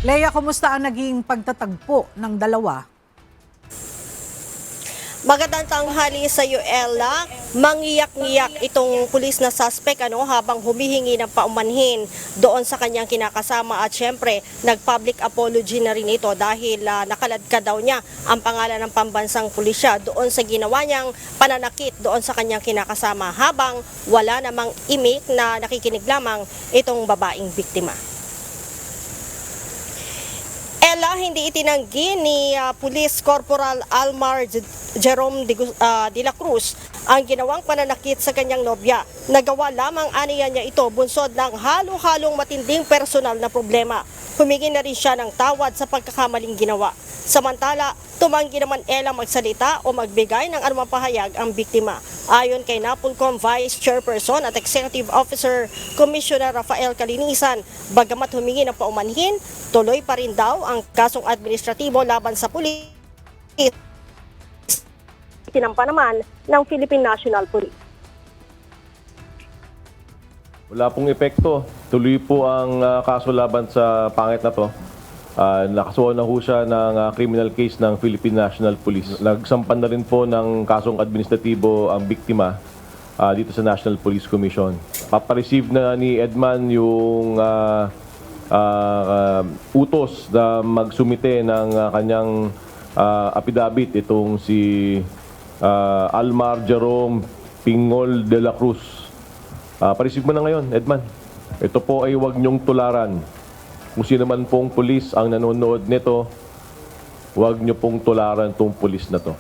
Leia, kumusta ang naging pagtatagpo ng dalawa? Magandang tanghali sa iyo, Ella. Mangiyak-ngiyak itong pulis na suspect habang humihingi ng paumanhin doon sa kanyang kinakasama at syempre nag-public apology na rin ito dahil nakaladkad daw niya ang pangalan ng pambansang pulisya doon sa ginawa niyang pananakit doon sa kanyang kinakasama habang wala namang imik na nakikinig lamang itong babaeng biktima. Ella, hindi itinanggi ni Police Corporal Almar Jerome de la Cruz ang ginawang pananakit sa kanyang nobya. Nagawa lamang aniya niya ito bunsod ng halo-halong matinding personal na problema. Humingi na rin siya ng tawad sa pagkakamaling ginawa. Samantala, tumanggi naman Ella magsalita o magbigay ng anumang pahayag ang biktima. Ayon kay NAPOLCOM Vice Chairperson at Executive Officer Commissioner Rafael Calinisan, bagamat humingi ng paumanhin, tuloy pa rin daw ang kasong administratibo laban sa pulis. Tinampa naman ng Philippine National Police. Wala pong epekto. Tuloy po ang kaso laban sa pangit na to. Nakasuhan na ho siya ng criminal case ng Philippine National Police. Nagsampan na rin po ng kasong administratibo ang biktima dito sa National Police Commission. Papareceive na ni Edman yung utos na magsumite ng kanyang affidavit itong si Almar Jerome Pingol de la Cruz. Pareceive mo na ngayon, Edman. Ito po ay huwag niyong tularan. Kung sino man pong pulis ang nanonood nito, huwag niyo pong tularan itong pulis na to.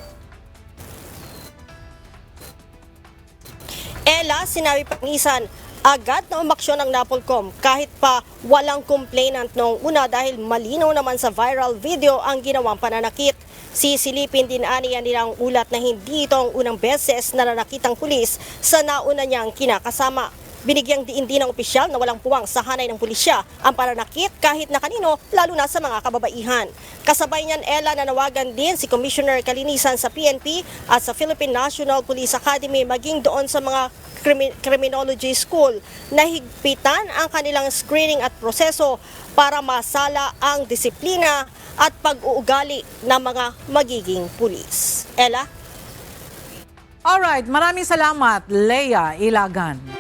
Ella, sinabi pa Nisan, agad na umaksyon ng NAPOLCOM kahit pa walang complainant noong una dahil malinaw naman sa viral video ang ginawang pananakit. Sisilipin din aniya nilang ulat na hindi ito ang unang beses na nanakitang pulis sa nauna niyang kinakasama. Binigyang diin din ng opisyal na walang puwang sa hanay ng pulisya ang pananakit kahit na kanino, lalo na sa mga kababaihan. Kasabay niyan, Ella, nanawagan din si Commissioner Calinisan sa PNP at sa Philippine National Police Academy maging doon sa mga criminology school na higpitan ang kanilang screening at proseso para masala ang disiplina at pag-uugali ng mga magiging pulis. Ella? Alright, maraming salamat, Leia Ilagan.